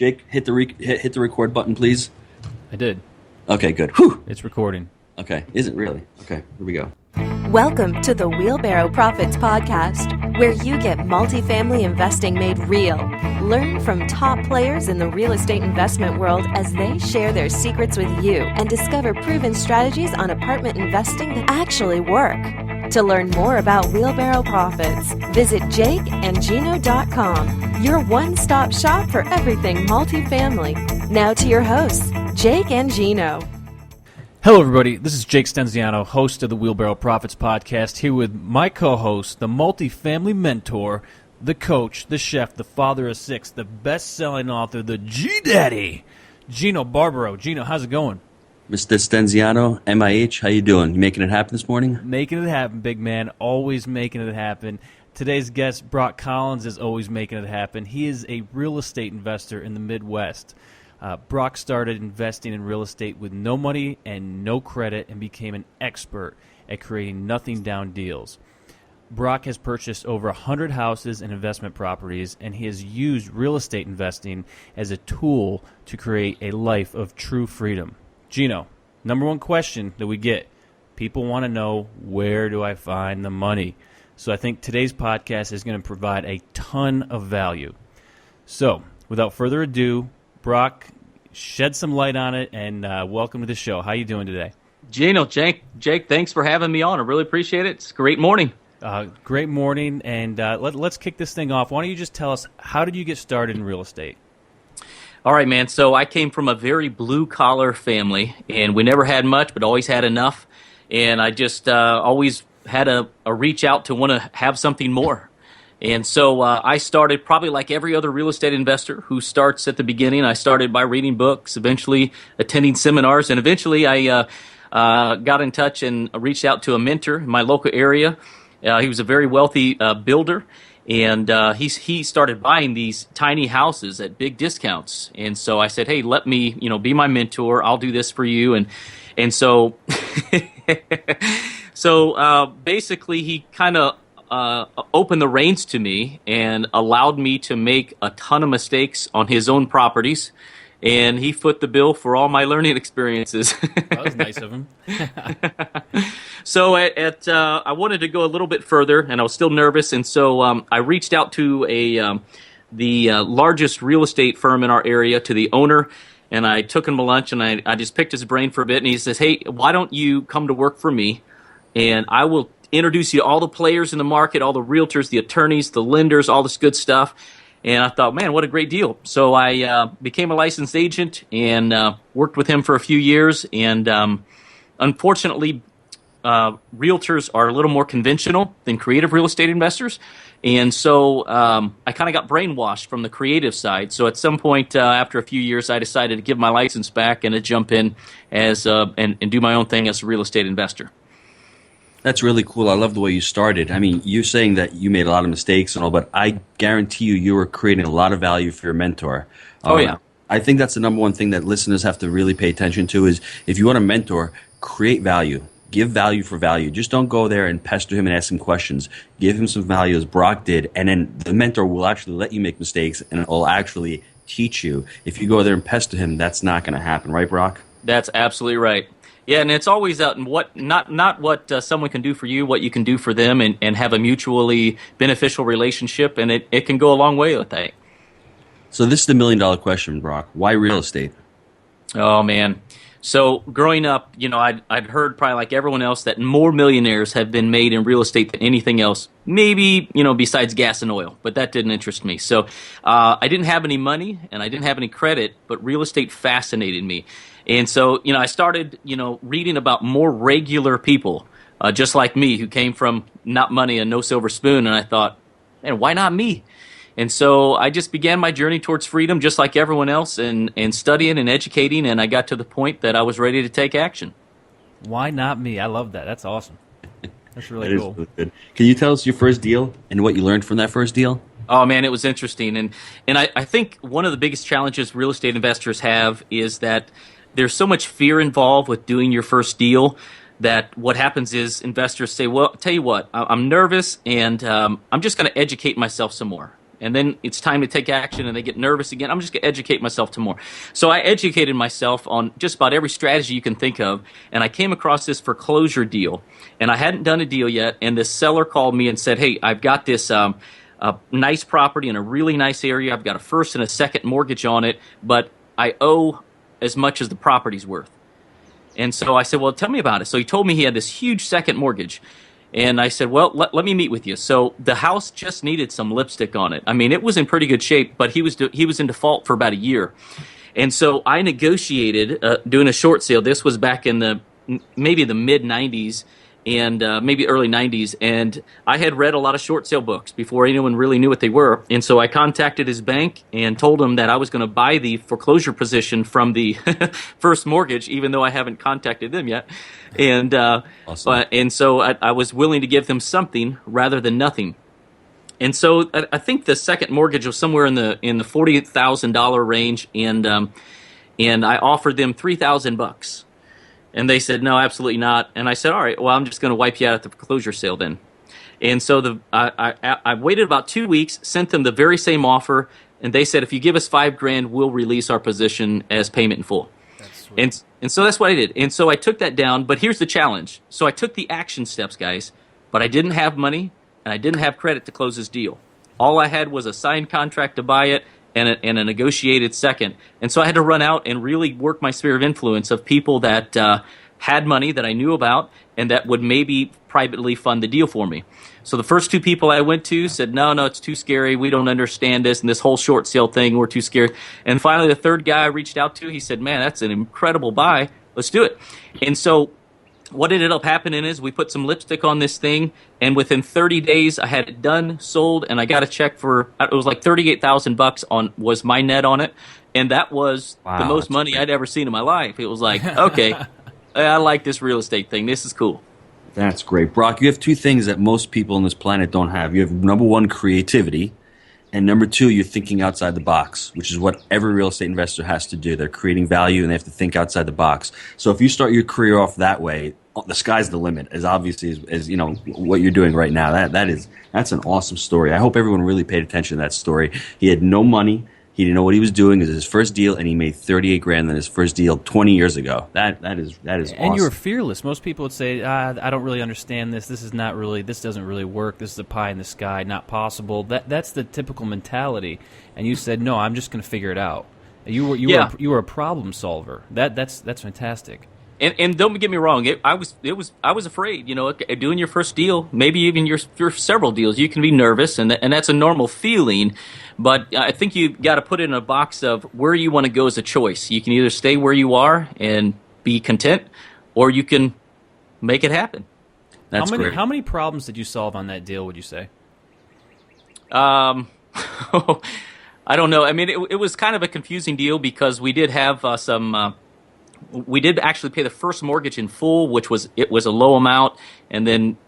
Jake, hit the record button, please. I did. Okay, good. Whew. It's recording. Okay, is it really? Okay, here we go. Welcome to the Wheelbarrow Profits Podcast, where you get multifamily investing made real. Learn from top players in the real estate investment world as they share their secrets with you and discover proven strategies on apartment investing that actually work. To learn more about Wheelbarrow Profits, visit jakeandgino.com, your one-stop shop for everything multifamily. Now to your hosts, Jake and Gino. Hello, everybody. This is Jake Stenziano, host of the Wheelbarrow Profits Podcast, here with my co-host, the multifamily mentor, the coach, the chef, the father of six, the best-selling author, the G-Daddy, Gino Barbaro. Gino, how's it going? Mr. Stenziano, MIH, how you doing? You making it happen this morning? Making it happen, big man. Always making it happen. Today's guest, Brock Collins, is always making it happen. He is a real estate investor in the Midwest. Brock started investing in real estate with no money and no credit and became an expert at creating nothing-down deals. Brock has purchased over 100 houses and investment properties, and he has used real estate investing as a tool to create a life of true freedom. Gino, number one question that we get, people want to know, where do I find the money? So I think today's podcast is going to provide a ton of value. So without further ado, Brock, shed some light on it, and welcome to the show. How you doing today? Gino, Jake, thanks for having me on. I really appreciate it. It's a great morning. Great morning, and let's kick this thing off. Why don't you just tell us, how did you get started in real estate? All right, man. So I came from a very blue-collar family, and we never had much, but always had enough. And I just always had a reach out to want to have something more. And so I started probably like every other real estate investor who starts at the beginning. I started by reading books, eventually attending seminars, and eventually I got in touch and reached out to a mentor in my local area. He was a very wealthy builder, and he started buying these tiny houses at big discounts. And so I said, hey, let me be my mentor. I'll do this for you. And so basically he kind of opened the reins to me and allowed me to make a ton of mistakes on his own properties, and he foot the bill for all my learning experiences. That was nice of him. So I wanted to go a little bit further, and I was still nervous, and so I reached out to the largest real estate firm in our area, to the owner, and I took him to lunch, and I just picked his brain for a bit, and he says, hey, why don't you come to work for me, and I will introduce you to all the players in the market, all the realtors, the attorneys, the lenders, all this good stuff. And I thought, man, what a great deal. So I became a licensed agent and worked with him for a few years. And unfortunately, realtors are a little more conventional than creative real estate investors. And so I kind of got brainwashed from the creative side. So at some point after a few years, I decided to give my license back and to jump in as and do my own thing as a real estate investor. That's really cool. I love the way you started. I mean, you're saying that you made a lot of mistakes and all, but I guarantee you were creating a lot of value for your mentor. Oh, yeah. I think that's the number one thing that listeners have to really pay attention to is if you want a mentor, create value. Give value for value. Just don't go there and pester him and ask him questions. Give him some value as Brock did, and then the mentor will actually let you make mistakes and it will actually teach you. If you go there and pester him, that's not going to happen. Right, Brock? That's absolutely right. Yeah, and it's always out in not what someone can do for you, what you can do for them, and have a mutually beneficial relationship, and it can go a long way with that. So this is the $1,000,000 question, Brock. Why real estate? Oh, man. So growing up, I'd heard probably like everyone else that more millionaires have been made in real estate than anything else, maybe, besides gas and oil, but that didn't interest me. So I didn't have any money and I didn't have any credit, but real estate fascinated me. And so, I started, reading about more regular people, just like me, who came from not money and no silver spoon. And I thought, man, why not me? And so I just began my journey towards freedom, just like everyone else, and studying and educating. And I got to the point that I was ready to take action. Why not me? I love that. That's awesome. That's really cool. Really good. Can you tell us your first deal and what you learned from that first deal? Oh, man, it was interesting. And I think one of the biggest challenges real estate investors have is that there's so much fear involved with doing your first deal that what happens is investors say, well, tell you what, I'm nervous and I'm just going to educate myself some more. and then it's time to take action and they get nervous again. I'm just going to educate myself to more. So I educated myself on just about every strategy you can think of, and I came across this foreclosure deal, and I hadn't done a deal yet, and this seller called me and said, hey, I've got this a nice property in a really nice area. I've got a first and a second mortgage on it, but I owe as much as the property's worth. And so I said, well, tell me about it. So he told me he had this huge second mortgage. And I said, well, let me meet with you. So the house just needed some lipstick on it. I mean, it was in pretty good shape, but he was in default for about a year. And so I negotiated doing a short sale. This was back in maybe the mid-'90s and maybe early 90s. And I had read a lot of short sale books before anyone really knew what they were. And so I contacted his bank and told him that I was going to buy the foreclosure position from the first mortgage, even though I haven't contacted them yet. And awesome. And so I was willing to give them something rather than nothing. And so I think the second mortgage was somewhere in the $40,000 range, and I offered them $3,000. And they said, no, absolutely not. And I said, all right, well, I'm just going to wipe you out at the foreclosure sale then. And so I waited about 2 weeks, sent them the very same offer, and they said, if you give us $5,000, we'll release our position as payment in full. That's sweet. And so that's what I did. And so I took that down, but here's the challenge. So I took the action steps, guys, but I didn't have money, and I didn't have credit to close this deal. All I had was a signed contract to buy it, and a negotiated second. And so I had to run out and really work my sphere of influence of people that had money that I knew about and that would maybe privately fund the deal for me. So the first two people I went to said, no, it's too scary. We don't understand this and this whole short sale thing. We're too scared. And finally, the third guy I reached out to, he said, man, that's an incredible buy. Let's do it. And so what ended up happening is we put some lipstick on this thing, and within 30 days I had it done, sold, and I got a check for, it was like $38,000 was my net on it, and that was the most money I'd ever seen in my life. It was like, okay, I like this real estate thing. This is cool. That's great. Brock, you have two things that most people on this planet don't have. You have, number one, creativity, and number two, you're thinking outside the box, which is what every real estate investor has to do. They're creating value, and they have to think outside the box. So if you start your career off that way, the sky's the limit, as obviously as you know what you're doing right now. That's an awesome story. I hope everyone really paid attention to that story. He had no money. He didn't know what he was doing. It was his first deal, and he made $38,000 on his first deal 20 years ago. That is awesome. And you were fearless. Most people would say, I don't really understand this. This doesn't really work. This is a pie in the sky, not possible. That's the typical mentality. And you said, no, I'm just going to figure it out. You were a problem solver. That's fantastic. And don't get me wrong, I was afraid. You know, doing your first deal, maybe even your several deals, you can be nervous, and that's a normal feeling. But I think you got to put it in a box of where you want to go as a choice. You can either stay where you are and be content, or you can make it happen. That's great. How many problems did you solve on that deal? Would you say? I don't know. I mean, it was kind of a confusing deal because we did have some. We did actually pay the first mortgage in full, which was a low amount, and then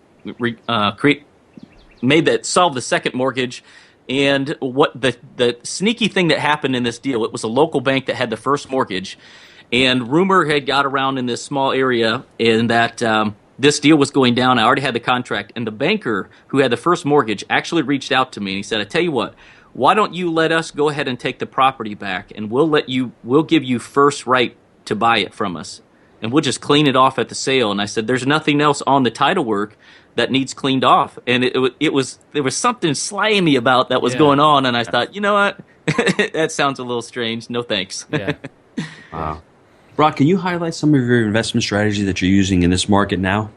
solve the second mortgage. And what the sneaky thing that happened in this deal, it was a local bank that had the first mortgage, and rumor had got around in this small area in that this deal was going down. I already had the contract, and the banker who had the first mortgage actually reached out to me, and he said, I tell you what, why don't you let us go ahead and take the property back, and we'll give you first right to buy it from us, and we'll just clean it off at the sale. And I said, there's nothing else on the title work that needs cleaned off. And there was something slimy about that was going on, and I thought, you know what, that sounds a little strange. No thanks. Yeah. Wow. Brock, can you highlight some of your investment strategy that you're using in this market now?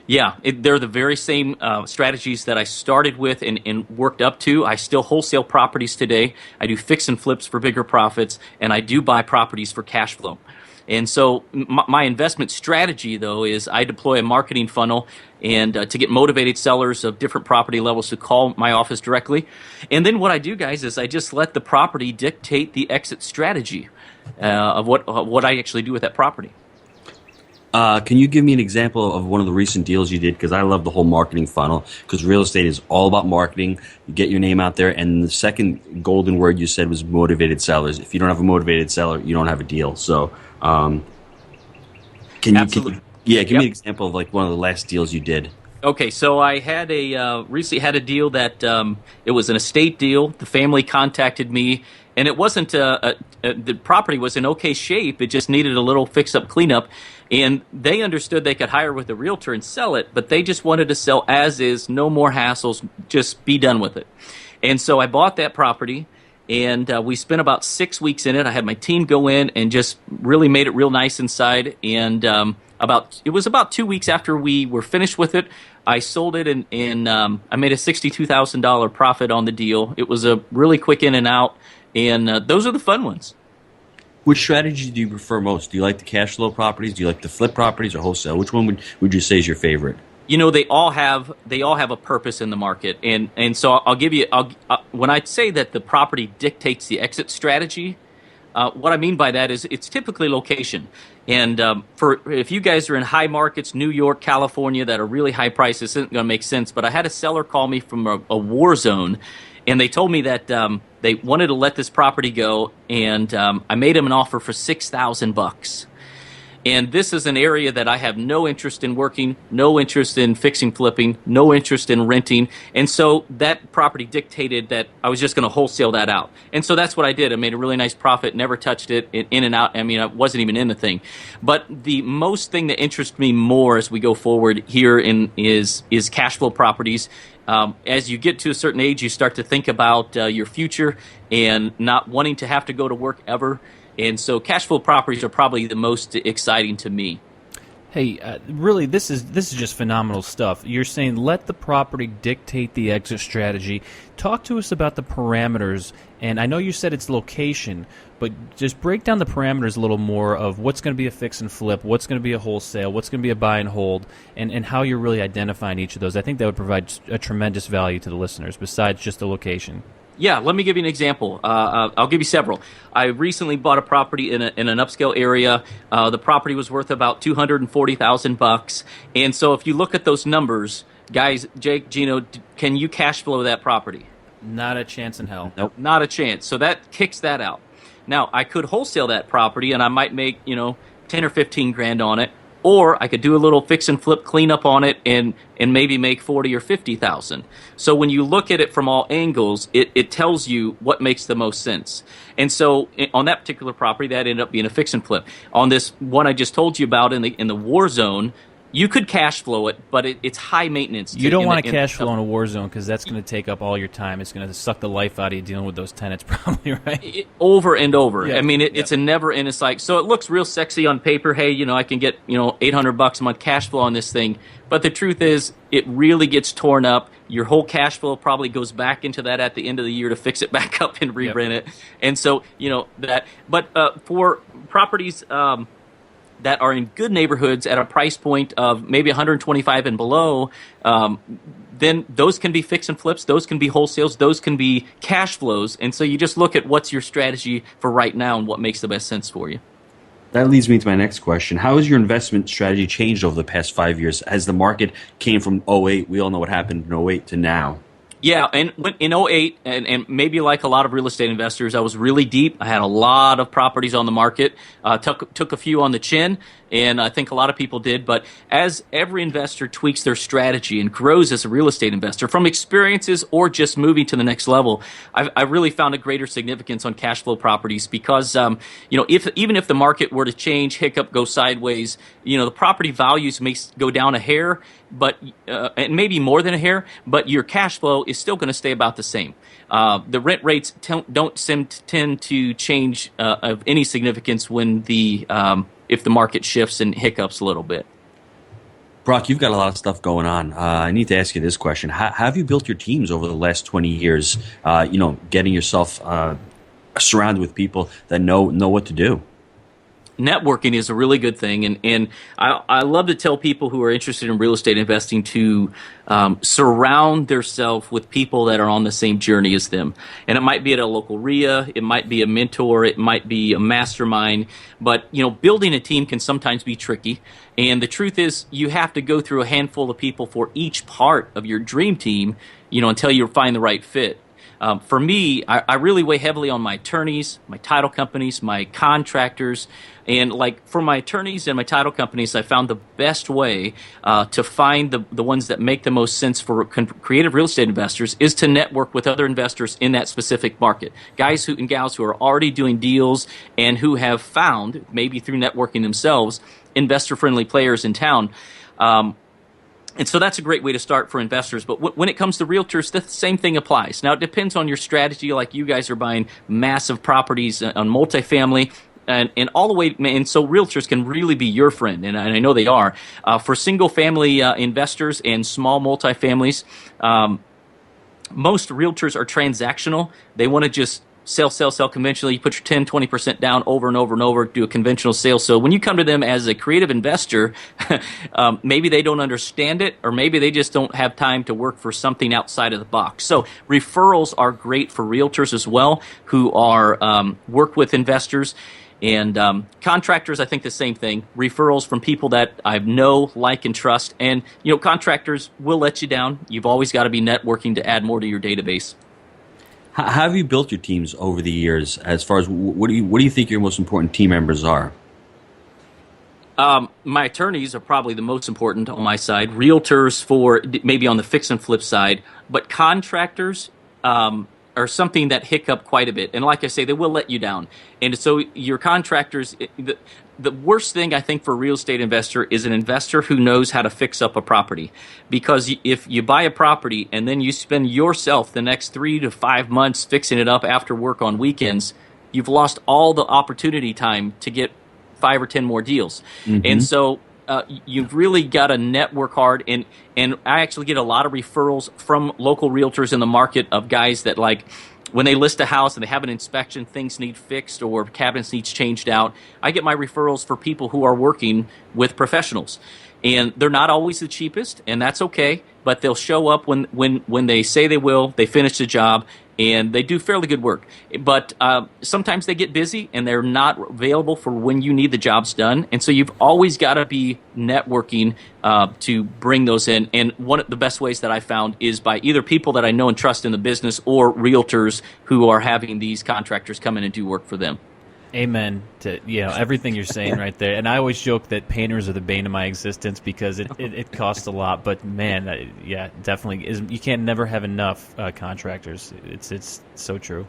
Yeah, they're the very same strategies that I started with and worked up to. I still wholesale properties today. I do fix and flips for bigger profits, and I do buy properties for cash flow. And so my investment strategy, though, is I deploy a marketing funnel and to get motivated sellers of different property levels to call my office directly. And then what I do, guys, is I just let the property dictate the exit strategy of what I actually do with that property. Can you give me an example of one of the recent deals you did? Because I love the whole marketing funnel, because real estate is all about marketing. You get your name out there, and the second golden word you said was motivated sellers. If you don't have a motivated seller, you don't have a deal. So give me an example of like one of the last deals you did. Okay, so I had recently had a deal that it was an estate deal. The family contacted me, and it wasn't the property was in okay shape. It just needed a little fix up, cleanup, and they understood they could hire with a realtor and sell it, but they just wanted to sell as is, no more hassles, just be done with it. And so I bought that property. And we spent about 6 weeks in it. I had my team go in and just really made it real nice inside. And it was about 2 weeks after we were finished with it, I sold it, and I made a $62,000 profit on the deal. It was a really quick in and out, and those are the fun ones. Which strategy do you prefer most? Do you like the cash flow properties? Do you like the flip properties or wholesale? Which one would you say is your favorite? You know, they all have a purpose in the market, and so I'll give you when I say that the property dictates the exit strategy, what I mean by that is it's typically location. And if you guys are in high markets, New York, California, that are really high prices, this isn't going to make sense. But I had a seller call me from a war zone, and they told me that they wanted to let this property go, and I made them an offer for $6,000. And this is an area that I have no interest in working, no interest in fixing, flipping, no interest in renting. And so that property dictated that I was just going to wholesale that out. And so that's what I did. I made a really nice profit, never touched it, in and out. I mean, I wasn't even in the thing. But the most thing that interests me more as we go forward here is cash flow properties. As you get to a certain age, you start to think about your future and not wanting to have to go to work ever. And so cash flow properties are probably the most exciting to me. Hey, really, this is just phenomenal stuff. You're saying let the property dictate the exit strategy. Talk to us about the parameters. And I know you said it's location, but just break down the parameters a little more of what's going to be a fix and flip, what's going to be a wholesale, what's going to be a buy and hold, and how you're really identifying each of those. I think that would provide a tremendous value to the listeners besides just the location. Yeah, let me give you an example. I'll give you several. I recently bought a property in an upscale area. The property was worth about $240,000, and so if you look at those numbers, guys, Jake, Gino, can you cash flow that property? Not a chance in hell. Nope, not a chance. So that kicks that out. Now I could wholesale that property, and I might make 10 or 15 grand on it. Or I could do a little fix and flip cleanup on it and maybe make 40 or 50,000. So when you look at it from all angles, it tells you what makes the most sense. And so on that particular property, that ended up being a fix and flip. On this one I just told you about in the war zone, you could cash flow it, but it's high maintenance. You don't want to cash flow in a war zone because that's going to take up all your time. It's going to suck the life out of you dealing with those tenants, probably, right? Over and over. Yeah. I mean, it's a never-ending cycle. So it looks real sexy on paper. Hey, I can get $800 a month cash flow on this thing. But the truth is, it really gets torn up. Your whole cash flow probably goes back into that at the end of the year to fix it back up and re-rent it. And so that. But for properties. That are in good neighborhoods at a price point of maybe 125 and below, then those can be fix and flips, those can be wholesales, those can be cash flows. And so you just look at what's your strategy for right now and what makes the best sense for you. That leads me to my next question. How has your investment strategy changed over the past 5 years as the market came from '08, we all know what happened in '08, to now? Yeah, and in '08, and maybe like a lot of real estate investors, I was really deep. I had a lot of properties on the market, took a few on the chin, and I think a lot of people did. But as every investor tweaks their strategy and grows as a real estate investor from experiences or just moving to the next level, I really found a greater significance on cash flow properties because, even if the market were to change, hiccup, go sideways, the property values may go down a hair, but and maybe more than a hair, but your cash flow is still going to stay about the same. The rent rates don't tend to change of any significance when if the market shifts and hiccups a little bit. Brock, you've got a lot of stuff going on. I need to ask you this question. How have you built your teams over the last 20 years, getting yourself surrounded with people that know what to do? Networking is a really good thing, and I love to tell people who are interested in real estate investing to surround themselves with people that are on the same journey as them. And it might be at a local RIA, it might be a mentor, it might be a mastermind, but building a team can sometimes be tricky. And the truth is, you have to go through a handful of people for each part of your dream team, until you find the right fit. For me, I really weigh heavily on my attorneys, my title companies, my contractors. And like for my attorneys and my title companies, I found the best way to find the ones that make the most sense for creative real estate investors is to network with other investors in that specific market. Guys and gals who are already doing deals and who have found, maybe through networking themselves, investor-friendly players in town. And so that's a great way to start for investors. But when it comes to realtors, the same thing applies. Now, it depends on your strategy. Like you guys are buying massive properties on multifamily. And all the way, and so realtors can really be your friend, and I know they are. For single-family investors and small multifamilies, most realtors are transactional. They want to just sell conventionally. You put your 10, 20% down over and over and over, do a conventional sale. So when you come to them as a creative investor, maybe they don't understand it, or maybe they just don't have time to work for something outside of the box. So referrals are great for realtors as well, who are work with investors. And contractors, I think the same thing. Referrals from people that I know, like, and trust. And, contractors will let you down. You've always got to be networking to add more to your database. How have you built your teams over the years? As far as what do you think your most important team members are? My attorneys are probably the most important on my side. Realtors for maybe on the fix and flip side, but contractors are something that hiccup quite a bit. And like I say, they will let you down. And so your contractors, the worst thing I think for a real estate investor is an investor who knows how to fix up a property. Because if you buy a property and then you spend yourself the next 3 to 5 months fixing it up after work on weekends, you've lost all the opportunity time to get 5 or 10 more deals. Mm-hmm. And so you've really got to network hard, and I actually get a lot of referrals from local realtors in the market of guys that, like, when they list a house and they have an inspection, things need fixed or cabinets needs changed out. I get my referrals for people who are working with professionals, and they're not always the cheapest, and that's okay. But they'll show up when they say they will. They finish the job, and they do fairly good work. But sometimes they get busy, and they're not available for when you need the jobs done. And so you've always got to be networking to bring those in. And one of the best ways that I found is by either people that I know and trust in the business or realtors who are having these contractors come in and do work for them. Amen to everything you're saying right there. And I always joke that painters are the bane of my existence because it costs a lot. But man, definitely you can't never have enough contractors. It's so true.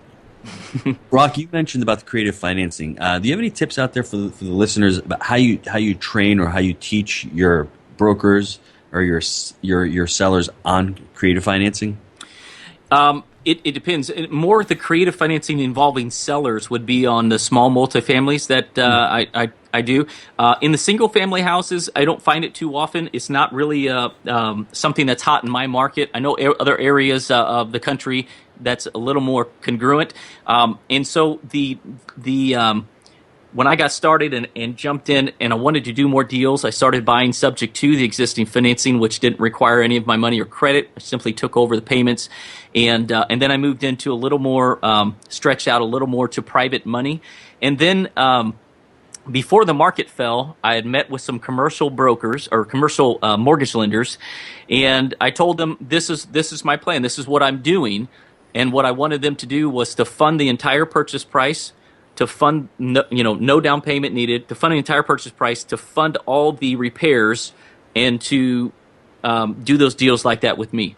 Brock, you mentioned about the creative financing. Do you have any tips out there for the listeners about how you train or how you teach your brokers or your sellers on creative financing? It depends. More the creative financing involving sellers would be on the small multifamilies that I do. In the single family houses, I don't find it too often. It's not really something that's hot in my market. I know other areas of the country that's a little more congruent. And so when I got started and jumped in and I wanted to do more deals, I started buying subject to the existing financing, which didn't require any of my money or credit. I simply took over the payments. And then I moved into a little more, stretched out a little more to private money. And then before the market fell, I had met with some commercial brokers or commercial mortgage lenders. And I told them, this is my plan. This is what I'm doing. And what I wanted them to do was to fund the entire purchase price, to fund no down payment needed, to fund the entire purchase price, to fund all the repairs, and to do those deals like that with me.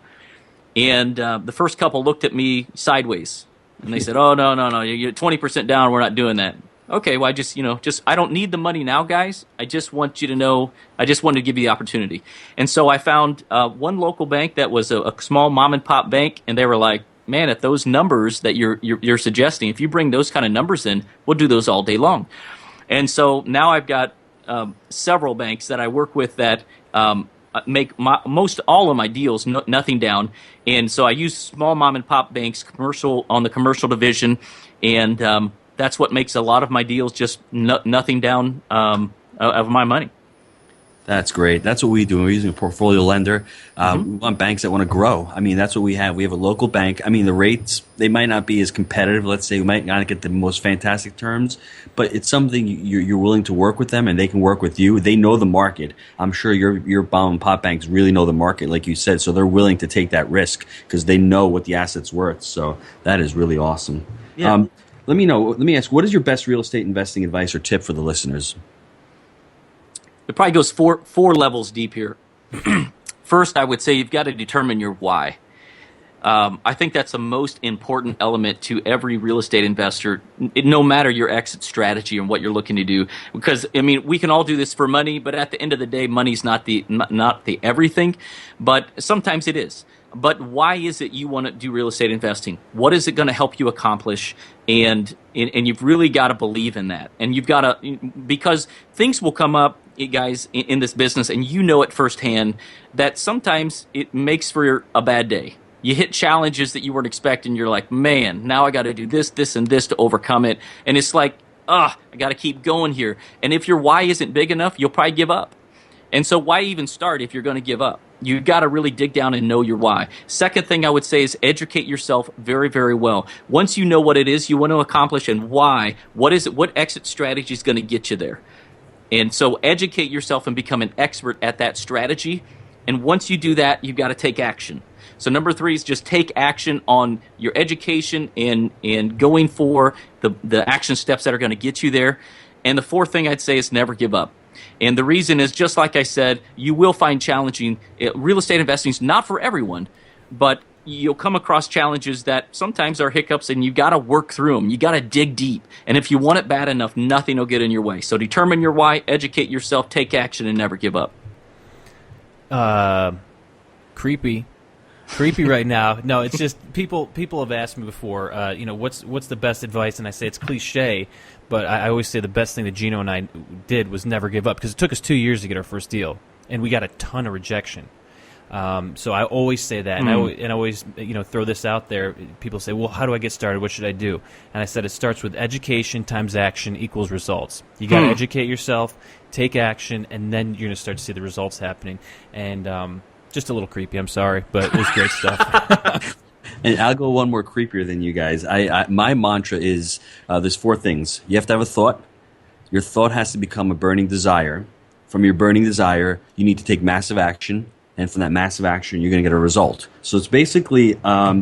And the first couple looked at me sideways, and they said, "Oh no, you're 20% down. We're not doing that." Okay, well I don't need the money now, guys. I just want you to know. I just wanted to give you the opportunity. And so I found one local bank that was a small mom and pop bank, and they were like, man, at those numbers that you're suggesting, if you bring those kind of numbers in, we'll do those all day long. And so now I've got several banks that I work with that make most all of my deals nothing down. And so I use small mom and pop banks, commercial on the commercial division, and that's what makes a lot of my deals just nothing down of my money. That's great. That's what we do. We're using a portfolio lender. We want banks that want to grow. I mean, that's what we have. We have a local bank. I mean, the rates, they might not be as competitive. Let's say we might not get the most fantastic terms, but it's something you're willing to work with them and they can work with you. They know the market. I'm sure your mom and pop banks really know the market, like you said, so they're willing to take that risk because they know what the asset's worth. So that is really awesome. Yeah. Let me ask, what is your best real estate investing advice or tip for the listeners? It probably goes four levels deep here. First, I would say you've got to determine your why. I think that's the most important element to every real estate investor, no matter your exit strategy and what you're looking to do. Because, I mean, we can all do this for money, but at the end of the day, money's not the everything, but sometimes it is. But why is it you want to do real estate investing? What is it going to help you accomplish? And you've really got to believe in that. And you've got to, because things will come up, guys, in this business, and you know it firsthand, that sometimes it makes for a bad day. You hit challenges that you weren't expecting. You're like, man, now I got to do this, this, and this to overcome it. And it's like, I got to keep going here. And if your why isn't big enough, you'll probably give up. And so why even start if you're going to give up? You've got to really dig down and know your why. Second thing I would say is educate yourself very, very well. Once you know what it is you want to accomplish and why, what is it? What exit strategy is going to get you there? And so educate yourself and become an expert at that strategy. And once you do that, you've got to take action. So number 3 is just take action on your education and going for the action steps that are going to get you there. And the fourth thing I'd say is never give up. And the reason is, just like I said, you will find challenging. Real estate investing is not for everyone, but you'll come across challenges that sometimes are hiccups, and you've got to work through them. You got to dig deep. And if you want it bad enough, nothing will get in your way. So determine your why, educate yourself, take action, and never give up. Creepy right now. No, it's just people have asked me before, what's the best advice? And I say it's cliche, but I always say the best thing that Gino and I did was never give up, because it took us 2 years to get our first deal, and we got a ton of rejection. So I always say that, and I always throw this out there. People say, well, how do I get started? What should I do? And I said it starts with education times action equals results. You got to educate yourself, take action, and then you're going to start to see the results happening. And just a little creepy, I'm sorry, but it was great stuff. And I'll go one more creepier than you guys. My mantra is there's 4 things. You have to have a thought. Your thought has to become a burning desire. From your burning desire, you need to take massive action. And from that massive action, you're going to get a result. So it's basically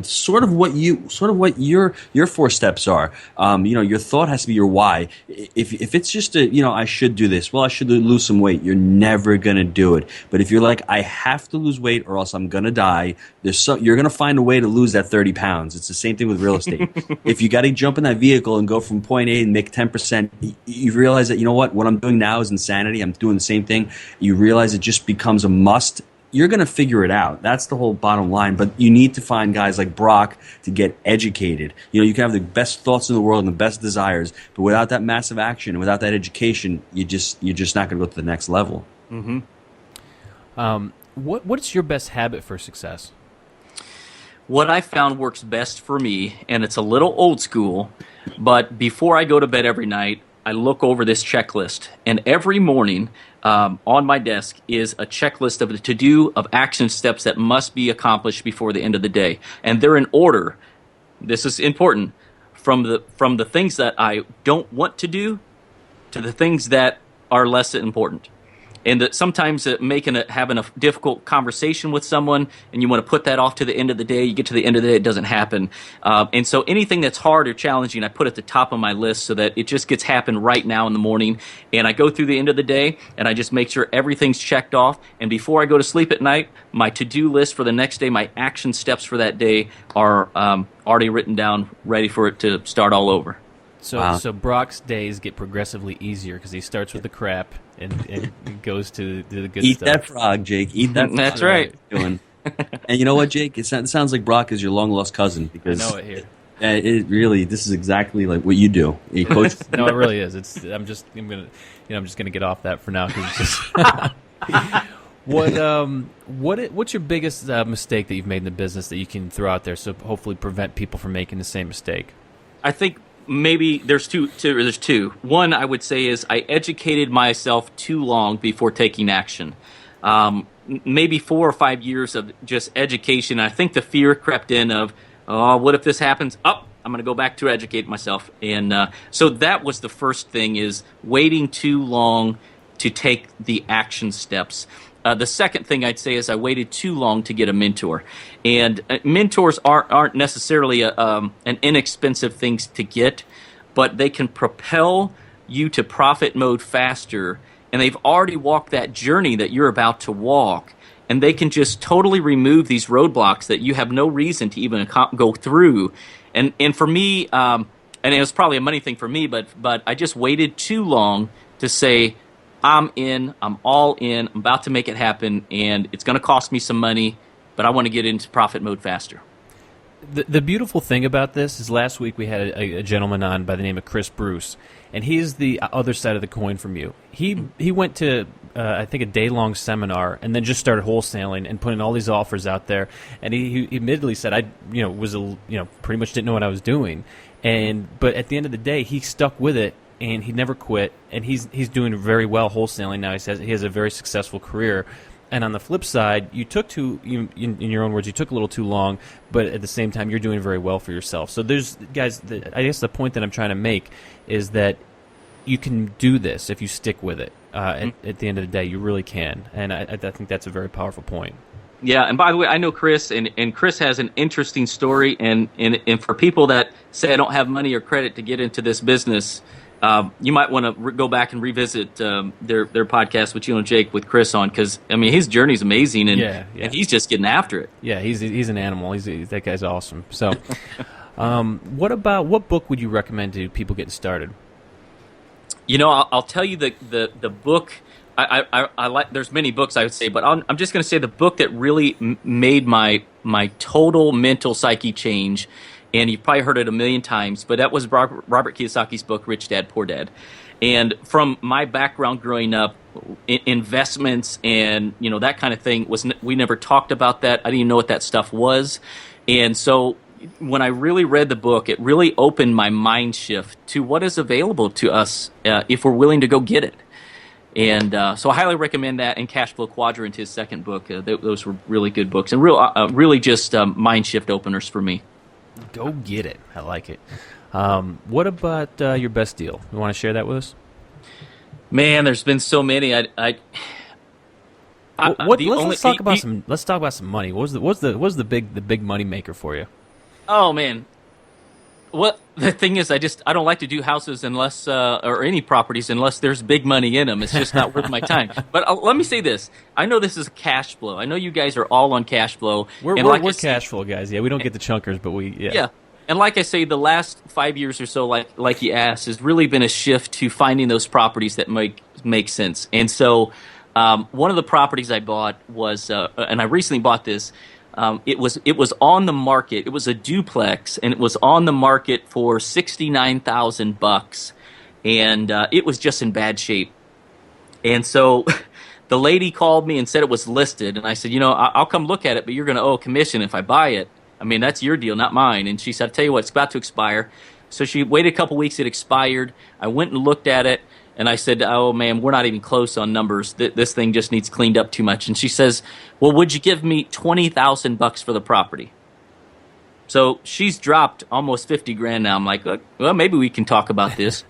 sort of what your 4 steps are. Your thought has to be your why. If it's just I should do this. Well, I should lose some weight. You're never going to do it. But if you're like, I have to lose weight or else I'm going to die, you're going to find a way to lose that 30 pounds. It's the same thing with real estate. If you got to jump in that vehicle and go from point A and make 10%, you realize that, what I'm doing now is insanity. I'm doing the same thing. You realize it just becomes a must. You're going to figure it out. That's the whole bottom line. But you need to find guys like Brock to get educated. You can have the best thoughts in the world and the best desires, but without that massive action and without that education, you're just not going to go to the next level. Mm-hmm. What's your best habit for success? What I found works best for me, and it's a little old school, but before I go to bed every night, I look over this checklist, and every morning on my desk is a checklist of the to-do of action steps that must be accomplished before the end of the day, and they're in order. This is important, from the things that I don't want to do to the things that are less important. And that sometimes having a difficult conversation with someone, and you want to put that off to the end of the day. You get to the end of the day, it doesn't happen. And so anything that's hard or challenging, I put at the top of my list so that it just gets happen right now in the morning. And I go through the end of the day, and I just make sure everything's checked off. And before I go to sleep at night, my to-do list for the next day, my action steps for that day are already written down, ready for it to start all over. So Brock's days get progressively easier because he starts with the crap and goes to the good Eat stuff. that frog, Jake. Eat that frog. That's right. And you know what, Jake? It sounds like Brock is your long-lost cousin. Because I know it here. It really, this is exactly like what you do. You coach. No, it really is. I'm just gonna get off that for now. 'Cause it's just what's your biggest mistake that you've made in the business that you can throw out there, so hopefully prevent people from making the same mistake? I think maybe there's two. There's two. One, I would say, is I educated myself too long before taking action. Maybe 4 or 5 years of just education. I think the fear crept in of, oh, what if this happens? Oh, I'm going to go back to educate myself. And so that was the first thing, is waiting too long to take the action steps. The second thing I'd say is I waited too long to get a mentor. And mentors aren't necessarily an inexpensive thing to get, but they can propel you to profit mode faster. And they've already walked that journey that you're about to walk. And they can just totally remove these roadblocks that you have no reason to even go through. And for me, and it was probably a money thing for me, but I just waited too long to say, I'm in, I'm all in, I'm about to make it happen, and it's going to cost me some money, but I want to get into profit mode faster. The beautiful thing about this is last week we had a gentleman on by the name of Chris Bruce, and he's the other side of the coin from you. He went to, I think, a day-long seminar and then just started wholesaling and putting all these offers out there. And he admittedly said, I was pretty much didn't know what I was doing. But at the end of the day, he stuck with it, and he never quit. And he's doing very well wholesaling now. He says he has a very successful career. And on the flip side, in your own words, you took a little too long, but at the same time, you're doing very well for yourself. So I guess the point that I'm trying to make is that you can do this if you stick with it. At the end of the day, you really can. And I think that's a very powerful point. Yeah, and by the way, I know Chris, and Chris has an interesting story. And for people that say I don't have money or credit to get into this business, you might want to go back and revisit their podcast with Gino and Jake with Chris on, because his journey's amazing, and he's just getting after it. Yeah, he's an animal. That guy's awesome. So, what book would you recommend to people getting started? I'll tell you the book. I like. There's many books I would say, but I'm just going to say the book that really made my total mental psyche change. And you've probably heard it a million times, but that was Robert Kiyosaki's book, Rich Dad, Poor Dad. And from my background growing up, investments and that kind of thing, we never talked about that. I didn't even know what that stuff was. And so when I really read the book, it really opened my mind shift to what is available to us if we're willing to go get it. And so I highly recommend that, and Cash Flow Quadrant, his second book. Those were really good books, and really just mind shift openers for me. Go get it. I like it. What about your best deal? You want to share that with us? Man, there's been so many. Let's talk about some money. What was the big money maker for you? Oh man, the thing is, I don't like to do houses unless or any properties unless there's big money in them. It's just not worth my time. But let me say this: I know this is cash flow. I know you guys are all on cash flow. We're cash flow guys. Yeah, we don't get the chunkers, but yeah. And like I say, the last 5 years or so, like you asked, has really been a shift to finding those properties that make sense. And so, one of the properties I bought was, and I recently bought this. It was on the market. It was a duplex, and it was on the market for $69,000, and it was just in bad shape. And so, the lady called me and said it was listed, and I said, I'll come look at it, but you're going to owe a commission if I buy it. That's your deal, not mine. And she said, I'll tell you what, it's about to expire. So she waited a couple weeks. It expired. I went and looked at it. And I said, oh, man, we're not even close on numbers. This thing just needs cleaned up too much. And she says, well, would you give me $20,000 for the property? So she's dropped almost $50,000 now. I'm like, well, maybe we can talk about this.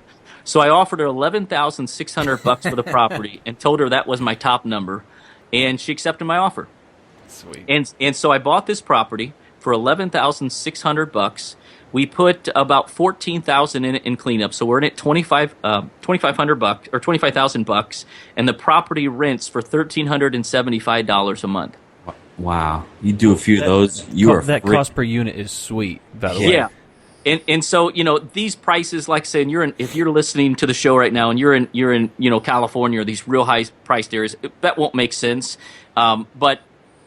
So I offered her $11,600 for the property and told her that was my top number. And she accepted my offer. Sweet. And so I bought this property for $11,600. We put about $14,000 in it in cleanup, so we're in at $2,500 or $25,000, and the property rents for $1,375 a month. Wow, you do a few of those. That cost per unit is sweet, by the way. Yeah, and so these prices, like I said, if you're listening to the show right now and you're in California or these real high priced areas, that won't make sense. But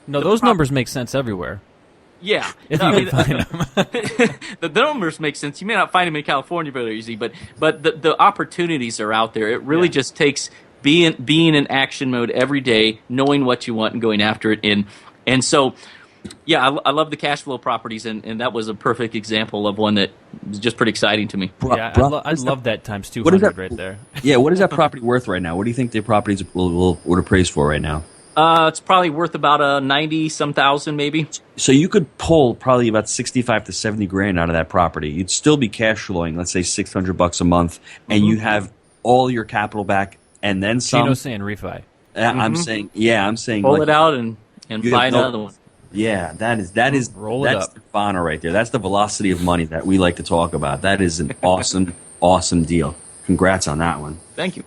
no, those numbers make sense everywhere. Yeah. If you can find them. The numbers make sense. You may not find them in California very easy, but the opportunities are out there. It really just takes being in action mode every day, knowing what you want and going after it. And so Yeah, I love the cash flow properties, and that was a perfect example of one that was just pretty exciting to me. Yeah, I'd love that times What is 200 that? right there. Yeah, what is that property worth right now? What do you think the properties would appraise for right now? It's probably worth about 90 some thousand, maybe. So you could pull probably about 65 to 70 grand out of that property. You'd still be cash flowing, let's say $600 a month, and you have all your capital back and then some. Gino's saying refi. I'm saying, yeah, I'm saying Pull like, it out and you buy have no- another one. Yeah, that's Roll it that's up. Nirvana right there. That's the velocity of money that we like to talk about. That is an awesome deal. Congrats on that one. Thank you.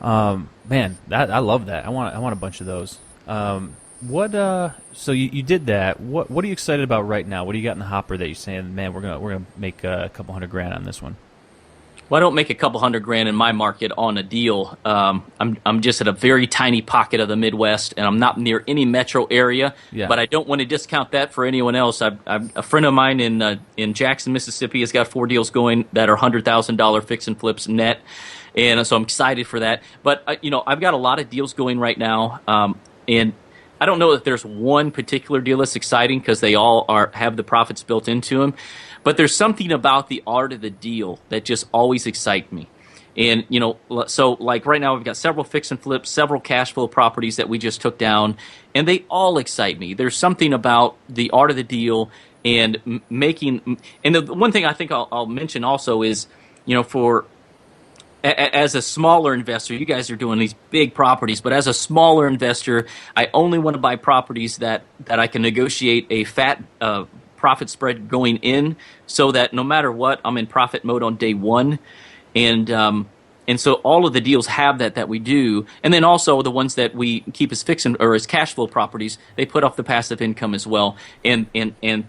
Man, I love that. I want a bunch of those. So you did that. What are you excited about right now? What do you got in the hopper that you're saying, man, we're gonna make a couple $100,000 on this one? Well, I don't make a couple $100,000 in my market on a deal. I'm just at a very tiny pocket of the Midwest, and I'm not near any metro area. Yeah. But I don't want to discount that for anyone else. A friend of mine in Jackson, Mississippi, has got 4 deals going that are $100,000 fix and flips net, and so I'm excited for that. But I've got a lot of deals going right now, and I don't know that there's one particular deal that's exciting because they all have the profits built into them. But there's something about the art of the deal that just always excites me. And, so like right now we've got several fix and flips, several cash flow properties that we just took down, and they all excite me. There's something about the art of the deal and making – and the one thing I think I'll mention also is, as a smaller investor, you guys are doing these big properties, but as a smaller investor, I only want to buy properties that I can negotiate a fat profit spread going in, so that no matter what, I'm in profit mode on day one, and so all of the deals have that we do, and then also the ones that we keep as or as cash flow properties, they put off the passive income as well, and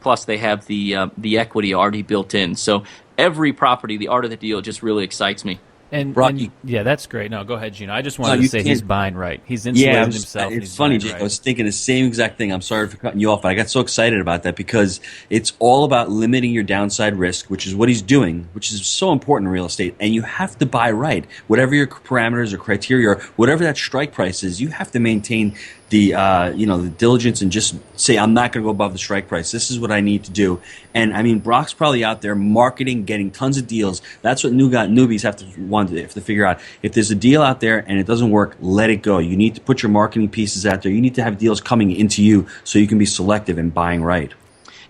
plus they have the equity already built in. So every property, the art of the deal, just really excites me. And yeah, that's great. No, go ahead, Gino. I just wanted to say he's buying right. He's insulated himself. It's funny, Jake. I was thinking the same exact thing. I'm sorry for cutting you off, but I got so excited about that because it's all about limiting your downside risk, which is what he's doing, which is so important in real estate. And you have to buy right. Whatever your parameters or criteria are, whatever that strike price is, you have to maintain the the diligence and just say, I'm not going to go above the strike price. This is what I need to do. And I mean, Brock's probably out there marketing, getting tons of deals. That's what newbies have to figure out. If there's a deal out there and it doesn't work, let it go. You need to put your marketing pieces out there. You need to have deals coming into you so you can be selective in buying right.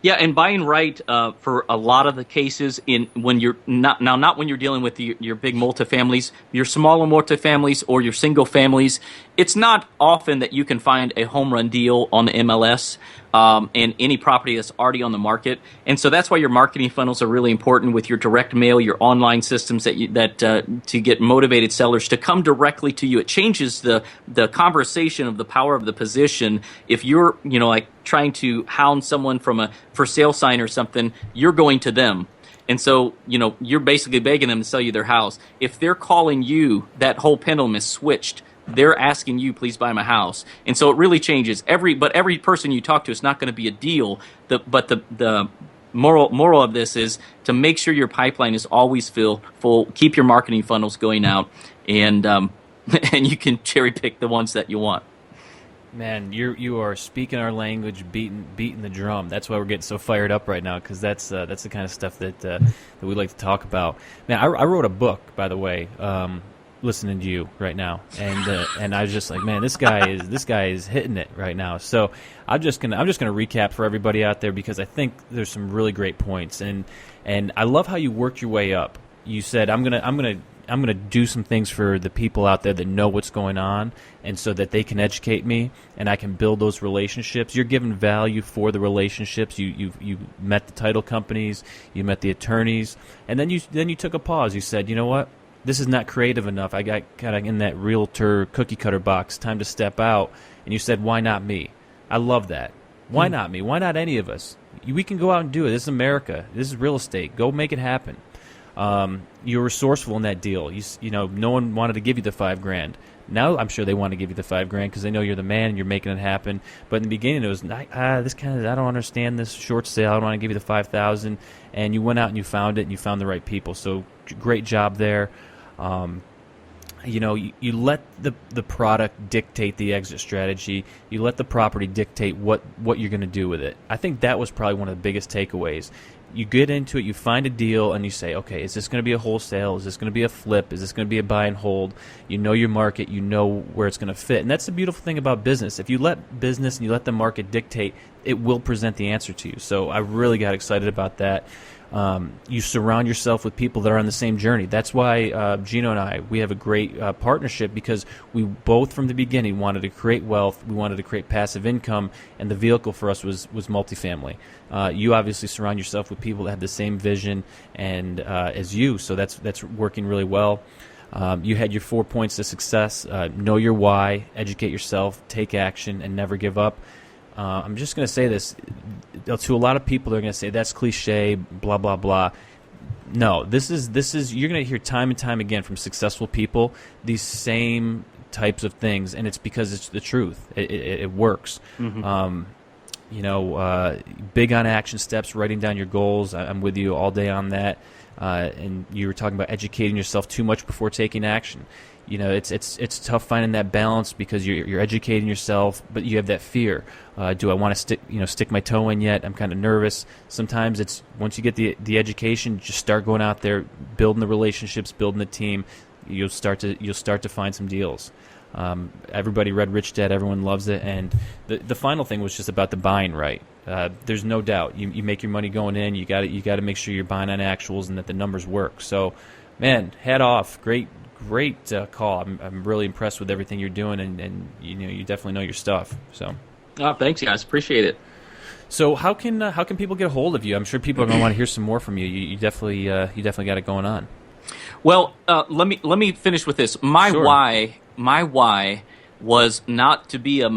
Yeah, and buying right for a lot of the cases when you're not when you're dealing with your big multifamilies, your smaller multifamilies or your single families. It's not often that you can find a home run deal on the MLS and any property that's already on the market. And so that's why your marketing funnels are really important with your direct mail, your online systems to get motivated sellers to come directly to you. It changes the conversation of the power of the position. If you're like trying to hound someone from a for sale sign or something, you're going to them. And so, you're basically begging them to sell you their house. If they're calling you, that whole pendulum is switched. They're asking you, please buy my house. And so it really changes. Every person you talk to, it's not going to be a deal. But the moral of this is to make sure your pipeline is always full. Keep your marketing funnels going out, and and you can cherry pick the ones that you want. Man, you are speaking our language, beating the drum. That's why we're getting so fired up right now, because that's the kind of stuff that we like to talk about. Man, I wrote a book, by the way, listening to you right now, and I was just like, man, this guy is hitting it right now. So I'm just gonna recap for everybody out there, because I think there's some really great points, and I love how you worked your way up. You said I'm gonna do some things for the people out there that know what's going on, and so that they can educate me and I can build those relationships. You're giving value for the relationships. You met the title companies, you met the attorneys, and then you took a pause. You said, you know what? This is not creative enough. I got kind of in that realtor cookie cutter box. Time to step out. And you said, why not me? I love that. Why not me? Why not any of us? We can go out and do it. This is America. This is real estate. Go make it happen. You were resourceful in that deal. No one wanted to give you the $5,000. Now I'm sure they want to give you the $5,000 because they know you're the man and you're making it happen. But in the beginning, it was I don't understand this short sale. I don't want to give you the $5,000. And you went out and you found it, and you found the right people. So great job there. you let the product dictate the exit strategy. You let the property dictate what you're going to do with it. I think that was probably one of the biggest takeaways. You get into it, you find a deal, and you say, okay, is this going to be a wholesale? Is this going to be a flip? Is this going to be a buy and hold? You know your market. You know where it's going to fit. And that's the beautiful thing about business. If you let business and you let the market dictate, it will present the answer to you. So I really got excited about that. You surround yourself with people that are on the same journey. That's why Gino and I, we have a great partnership, because we both from the beginning wanted to create wealth. We wanted to create passive income, and the vehicle for us was multifamily. You obviously surround yourself with people that have the same vision and as you, so that's working really well. You had your 4 points to success. Know your why, educate yourself, take action, and never give up. I'm just going to say this to a lot of people. They're going to say that's cliche, blah blah blah. No, this is you're going to hear time and time again from successful people these same types of things, and it's because it's the truth. It works. Mm-hmm. Big on action steps, writing down your goals. I'm with you all day on that. And you were talking about educating yourself too much before taking action. It's tough finding that balance, because you're educating yourself, but you have that fear. Do I want to stick my toe in yet? I'm kind of nervous. Sometimes it's once you get the education, just start going out there, building the relationships, building the team. You'll start to find some deals. Everybody read Rich Dad. Everyone loves it. And the final thing was just about the buying right. There's no doubt. You make your money going in. You got to make sure you're buying on actuals and that the numbers work. So, man, hat off. Great call. I'm really impressed with everything you're doing, and you definitely know your stuff. So, thanks, guys. Appreciate it. So, how can people get a hold of you? I'm sure people are going to want to hear some more from you. You definitely got it going on. Well, let me finish with this. My why was not to be a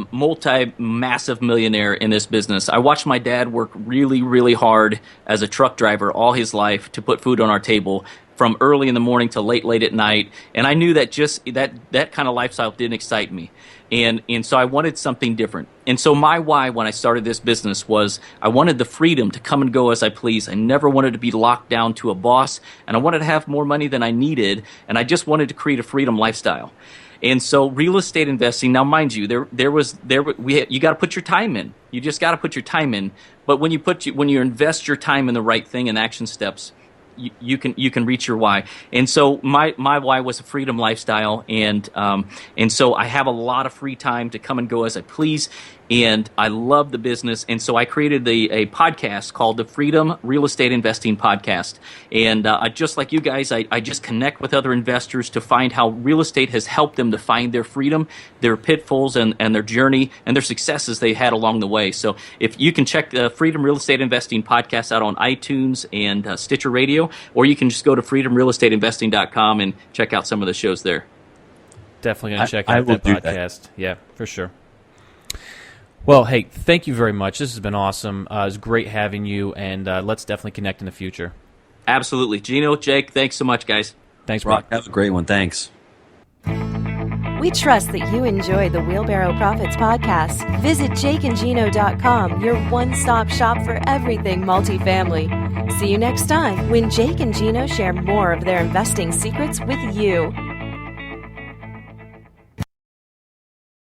massive millionaire in this business. I watched my dad work really, really hard as a truck driver all his life to put food on our table, from early in the morning to late at night. And I knew that just that kind of lifestyle didn't excite me. And so I wanted something different. And so my why when I started this business was I wanted the freedom to come and go as I please. I never wanted to be locked down to a boss, and I wanted to have more money than I needed, and I just wanted to create a freedom lifestyle. And so real estate investing, now mind you, you got to put your time in. You just got to put your time in. But when you invest your time in the right thing and action steps, you can reach your why. And so my why was a freedom lifestyle, and so I have a lot of free time to come and go as I please, and I love the business. And so I created a podcast called the Freedom Real Estate Investing Podcast. And I just like you guys, I just connect with other investors to find how real estate has helped them to find their freedom, their pitfalls, and their journey, and their successes they had along the way. So if you can check the Freedom Real Estate Investing Podcast out on iTunes and Stitcher Radio, or you can just go to freedomrealestateinvesting.com and check out some of the shows there. Definitely going to check out that podcast. Yeah, for sure. Well, hey, thank you very much. This has been awesome. It was great having you, and let's definitely connect in the future. Absolutely. Gino, Jake, thanks so much, guys. Thanks, Brock. Have a great one. Thanks. We trust that you enjoy the Wheelbarrow Profits podcast. Visit jakeandgino.com, your one-stop shop for everything multifamily. See you next time when Jake and Gino share more of their investing secrets with you.